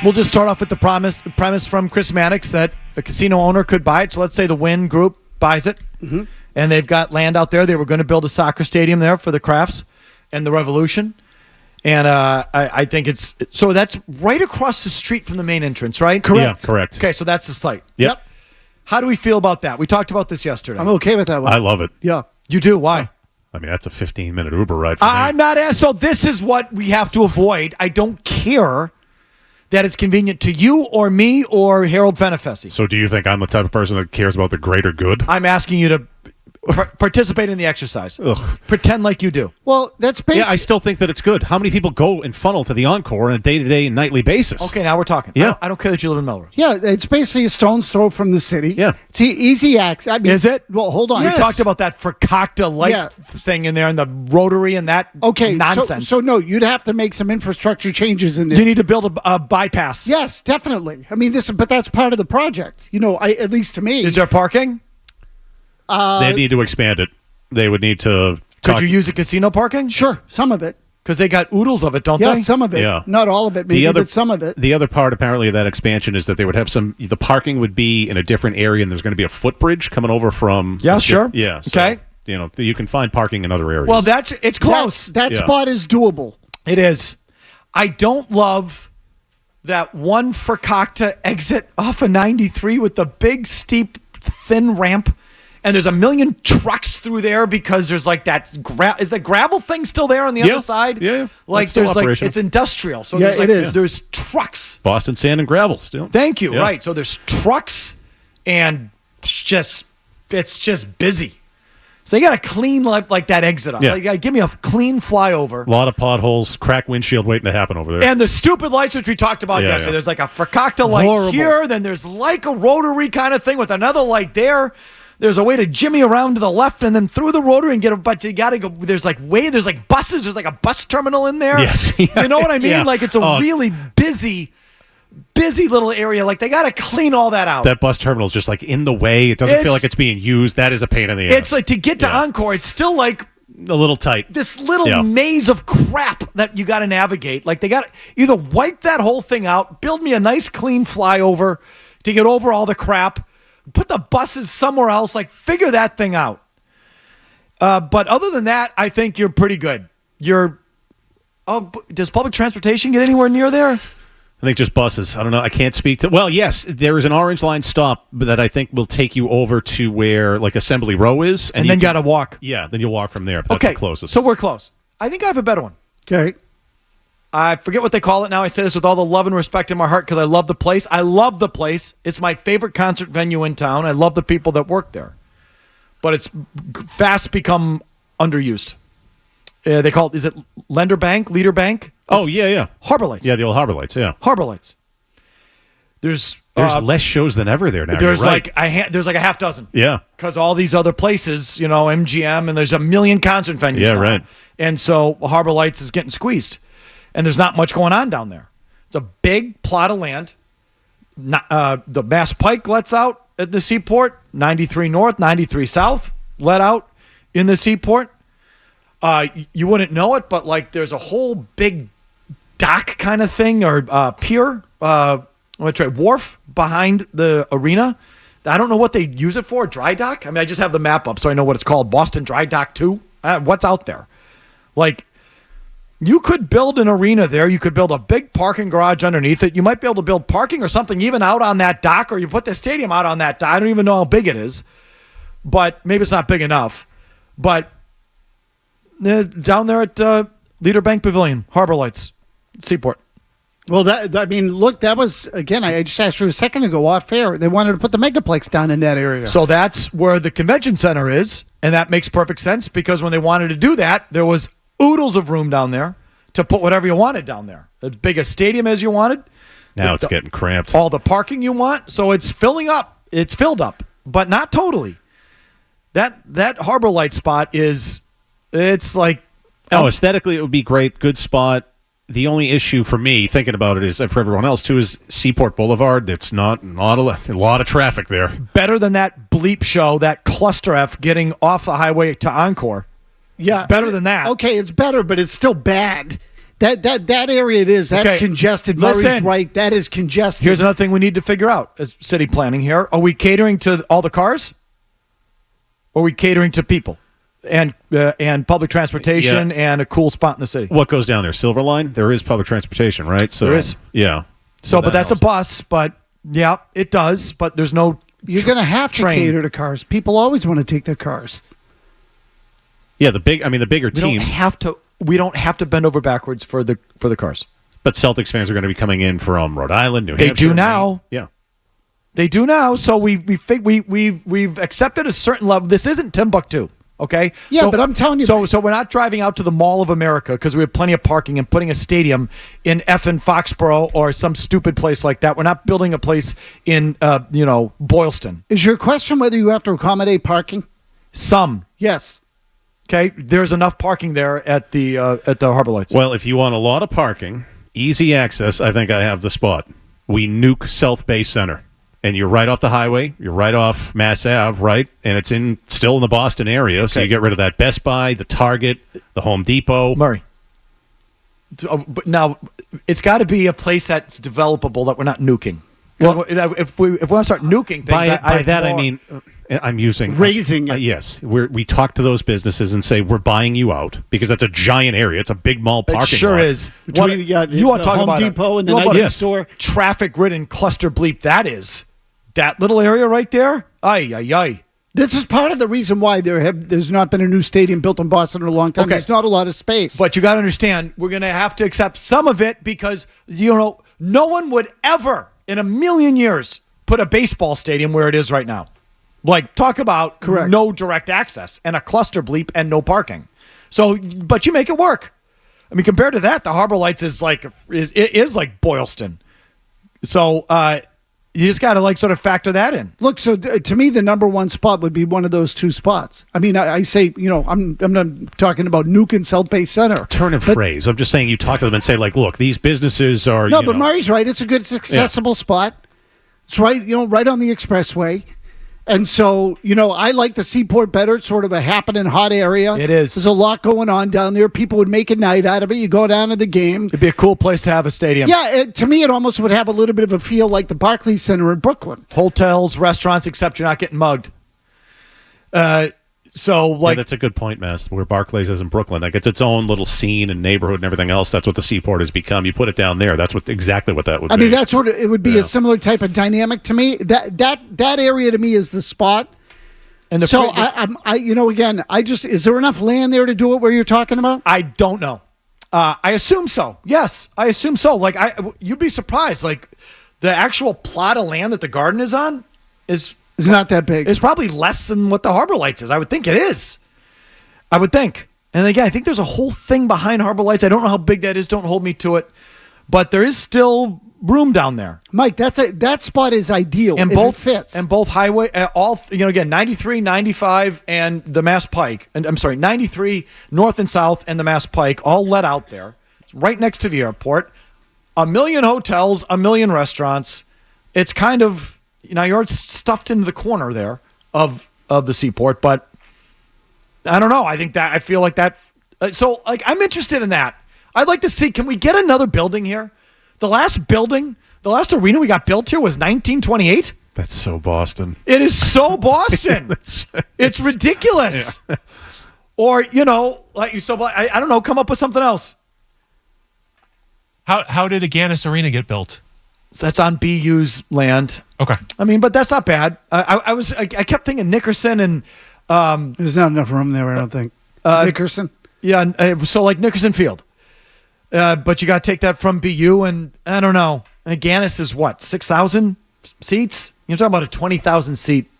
We'll just start off with the premise from Chris Mannix that a casino owner could buy it. So let's say the Wynn Group buys it, and they've got land out there. They were going to build a soccer stadium there for the Crafts and the Revolution. And I think so that's right across the street from the main entrance, right? Correct. Yeah, correct. Okay, so that's the site. Yep. How do we feel about that? We talked about this yesterday. I'm okay with that one. I love it. Yeah. You do? Why? I mean, that's a 15-minute Uber ride for me. I'm not so this is what we have to avoid. I don't care that it's convenient to you or me or Harold Fenefesi. So do you think I'm the type of person that cares about the greater good? I'm asking you to participate in the exercise. Ugh. Pretend like you do. Well, that's basically... Yeah, I still think that it's good. How many people go and funnel to the Encore on a day-to-day and nightly basis? Okay, now we're talking. Yeah. I don't care that you live in Melrose. Yeah, it's basically a stone's throw from the city. Yeah. It's easy access. I mean, Is it? Well, hold on. We talked about that Fakakta light thing in there and the rotary and that nonsense. So no, you'd have to make some infrastructure changes in there. You need to build a bypass. Yes, definitely. I mean, but that's part of the project. At least to me. Is there parking? They need to expand it. They would need to... Could you use a casino parking? Sure, some of it. Because they got oodles of it, don't they? Yeah, some of it. Yeah. Not all of it, maybe, but some of it. The other part, apparently, of that expansion is that they would have the parking would be in a different area, and there's going to be a footbridge coming over from... Yeah, sure. Yeah. So, okay. You can find parking in other areas. Well, it's close. That spot is doable. It is. I don't love that one Fakakta exit off of 93 with the big, steep, thin ramp. And there's a million trucks through there because there's like that is the gravel thing still there on the other side? Yeah. Like there's it's industrial. So there's trucks. Boston sand and gravel still. Thank you. Yeah. Right. So there's trucks and it's just busy. So you got to clean like that exit up. Yeah. Like, give me a clean flyover. A lot of potholes, cracked windshield waiting to happen over there. And the stupid lights, which we talked about yesterday. Yeah. There's like a Fakakta light here. Then there's like a rotary kind of thing with another light there. There's a way to jimmy around to the left and then through the rotary and get a bunch. You got to go. There's like buses. There's like a bus terminal in there. Yes. You know what I mean? Yeah. Like it's a really busy little area. Like they got to clean all that out. That bus terminal is just like in the way. It doesn't feel like it's being used. That is a pain in the ass. It's like to get to Encore, it's still like a little tight. This little maze of crap that you got to navigate. Like they got to either wipe that whole thing out, build me a nice clean flyover to get over all the crap. Put the buses somewhere else, like figure that thing out. But other than that, I think you're pretty good. Does public transportation get anywhere near there? I think just buses. I don't know. I can't speak to... Well, yes, there is an Orange Line stop that I think will take you over to where like Assembly Row is. And then you got to walk. Yeah, then you'll walk from there. But that's the closest. So we're close. I think I have a better one. Okay. I forget what they call it now. I say this with all the love and respect in my heart because I love the place. I love the place. It's my favorite concert venue in town. I love the people that work there. But it's fast become underused. They call it, is it Leader Bank? Yeah. Harbor Lights. Yeah, the old Harbor Lights, yeah. Harbor Lights. There's less shows than ever there now. There's right. there's like a half dozen. Yeah. Because all these other places, MGM, and there's a million concert venues now. Right. And so Harbor Lights is getting squeezed. And there's not much going on down there. It's a big plot of land. The Mass Pike lets out at the seaport. 93 North, 93 South let out in the seaport. You wouldn't know it, but like there's a whole big dock kind of thing or pier, wharf behind the arena. I don't know what they use it for. Dry dock? I mean, I just have the map up so I know what it's called. Boston Dry Dock 2. What's out there? Like, you could build an arena there. You could build a big parking garage underneath it. You might be able to build parking or something even out on that dock, or you put the stadium out on that dock. I don't even know how big it is, but maybe it's not big enough. But down there at Leader Bank Pavilion, Harbor Lights, Seaport. Well, that was, again, I just asked you a second ago off air. They wanted to put the Megaplex down in that area. So that's where the convention center is, and that makes perfect sense because when they wanted to do that, there was oodles of room down there to put whatever you wanted down there. As big a stadium as you wanted. Now it's getting cramped. All the parking you want. So it's filling up. It's filled up, but not totally. That Harbor Light spot it's like... aesthetically it would be great. Good spot. The only issue for me, thinking about it, is for everyone else too, is Seaport Boulevard. It's not a lot of traffic there. Better than that bleep show, that cluster F getting off the highway to Encore. Yeah. Better than that. Okay, it's better, but it's still bad. That area it is. That's Okay, congested. listen. Murray's right. That is congested. Here's another thing we need to figure out as city planning here. Are we catering to all the cars? Or are we catering to people and public transportation and a cool spot in the city? What goes down there? Silver Line? There is public transportation, right? So There is. Yeah. So, but that's helps. a bus, but yeah, it does, but there's no You're going to have to train. cater to cars. People always want to take their cars. Yeah, the bigger We teams. we don't have to bend over backwards for the cars. But Celtics fans are going to be coming in from Rhode Island, New They Hampshire. do now. Maine. Yeah. They do now, so we've accepted a certain level. This isn't Timbuktu, okay? Yeah, So- but I'm telling you- So we're not driving out to the Mall of America because we have plenty of parking and putting a stadium in effing Foxborough or some stupid place like that. We're not building a place in Boylston. Is your question whether you have to accommodate parking? Some, Yes. okay? There's enough parking there at the Harbor Lights. Well, if you want a lot of parking, easy access, I think I have the spot. We nuke South Bay Center. And you're right off the highway. You're right off Mass Ave, right? And it's still in the Boston area. So Okay. you get rid of that Best Buy, the Target, the Home Depot. Murray. But now, it's got to be a place that's developable that we're not nuking. Well, if we want to start nuking things, By that I more- mean I'm using Raising it. yes, we talk to those businesses and say we're buying you out because that's a giant area. It's a big mall it parking sure lot. is. Between You want to talk Home about Depot and the you know Nike what a store. traffic-ridden cluster bleep that is. That little area right there. Ay ay ay. This is part of the reason why there's not been a new stadium built in Boston in a long time. Okay. There's not a lot of space. But you got to understand, we're going to have to accept some of it because no one would ever in a million years put a baseball stadium where it is right now. Like, talk about Correct. no direct access and a cluster bleep and no parking. So, but you make it work. I mean, compared to that, the Harbor Lights is like Boylston. So you just got to sort of factor that in. Look, so to me, the number one spot would be one of those two spots. I mean, I say, I'm not talking about nuking South Bay Center. Turn of phrase. I'm just saying you talk to them and say like, look, these businesses are No, but Murray's right. It's a good, accessible spot. It's right, right on the expressway. And so, I like the Seaport better. It's sort of a happening hot area. It is. There's a lot going on down there. People would make a night out of it. You go down to the game. It'd be a cool place to have a stadium. Yeah, to me, it almost would have a little bit of a feel like the Barclays Center in Brooklyn. Hotels, restaurants, except you're not getting mugged. Yeah, that's a good point, Mass. Where Barclays is in Brooklyn, like it's its own little scene and neighborhood and everything else. That's what the Seaport has become. You put it down there. That's exactly what that would be. I mean, that's sort of, it would be Yeah. a similar type of dynamic to me. That area to me is the spot. And Is there enough land there to do it where you're talking about? I don't know. I assume so. Yes, I assume so. You'd be surprised. Like, the actual plot of land that the garden is on is It's not that big. probably less than what the Harbor Lights is. I would think it is. I would think. And again, I think there's a whole thing behind Harbor Lights. I don't know how big that is. Don't hold me to it. But there is still room down there. Mike, that spot is ideal. And if both it fits. And both highway, again, 93, 95, and the Mass Pike. And I'm sorry, 93 north and south and the Mass Pike all let out there. It's right next to the airport. 1 million hotels, 1 million restaurants. It's kind of, you're stuffed into the corner there of the Seaport. But I don't know. I feel like that. So I'm interested in that. I'd like to see, can we get another building here? The last arena we got built here was 1928. That's so Boston. It is so Boston. It's ridiculous. Yeah. Or, I don't know, come up with something else. How did Agganis Arena get built? That's on BU's land. Okay. I mean, but that's not bad. I kept thinking Nickerson and There's not enough room there, I don't think. Nickerson? Yeah, so like Nickerson Field. But you got to take that from BU, and I don't know. Agganis is what, 6,000 seats? You're talking about a 20,000 seat,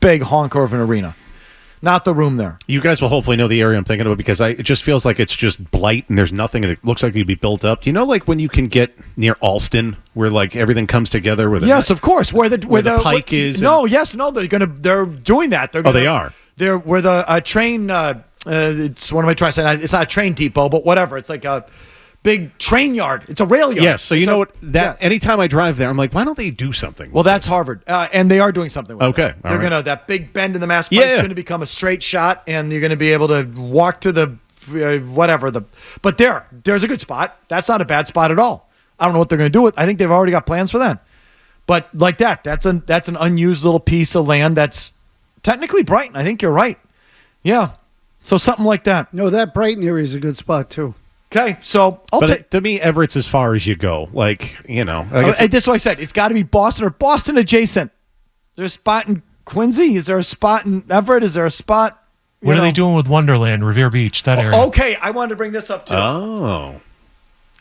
big honker of an arena. Not the room there. You guys will hopefully know the area I'm thinking about because it just feels like it's just blight and there's nothing and it looks like it'd be built up. Do you know like when you can get near Alston where like everything comes together with Yes, of course. Where the pike is. No, they're doing that. They are. They're where the train it's what am I trying to say? It's not a train depot, but whatever. It's like a big train yard. It's a rail yard. Yes, so anytime I drive there, I'm like, why don't they do something? Well, that's Harvard, and they are doing something with Okay, it. They're all right. that big bend in the Mass Pike is going to become a straight shot, and you're going to be able to walk to the whatever. But there's a good spot. That's not a bad spot at all. I don't know what they're going to do with. I think they've already got plans for that. But like that's an unused little piece of land that's technically Brighton. I think you're right. Yeah. So something like that. No, that Brighton area is a good spot too. Okay, so to me, Everett's as far as you go. Like, that's what I said. It's got to be Boston or Boston adjacent. There's a spot in Quincy. Is there a spot in Everett? Is there a spot? What are they doing with Wonderland, Revere Beach, that area? Okay, I wanted to bring this up too. Oh.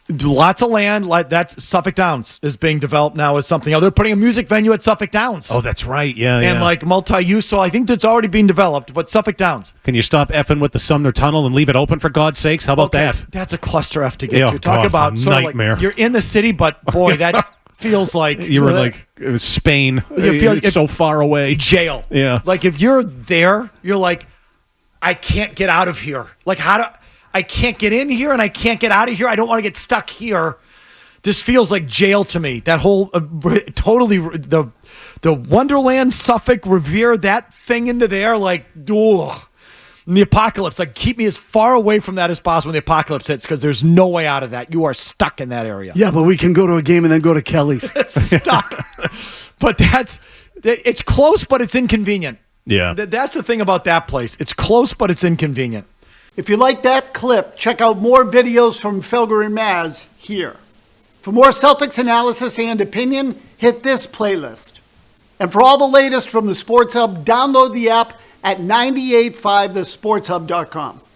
Lots of land, like that's Suffolk Downs is being developed now as something. They're putting a music venue at Suffolk Downs. Oh, that's right. Yeah, and like multi-use. So I think that's already being developed. But Suffolk Downs. Can you stop effing with the Sumner Tunnel and leave it open for God's sakes? How about that? That's a cluster F to get Yeah, to. Talk God, about it's a nightmare. Like you're in the city, but boy, that feels like You were like it was Spain. You feel It's so far away. Jail. Yeah. Like if you're there, you're like, I can't get out of here. Like I can't get in here and I can't get out of here. I don't want to get stuck here. This feels like jail to me. That whole totally the Wonderland, Suffolk, Revere, that thing into there, like, ugh. And the apocalypse, like, keep me as far away from that as possible when the apocalypse hits, because there's no way out of that. You are stuck in that area. Yeah, but we can go to a game and then go to Kelly's. Stuck. But it's close, but it's inconvenient. Yeah. That's the thing about that place. It's close, but it's inconvenient. If you like that clip, check out more videos from Felger and Mazz here. For more Celtics analysis and opinion, hit this playlist. And for all the latest from the Sports Hub, download the app at 985thesportshub.com.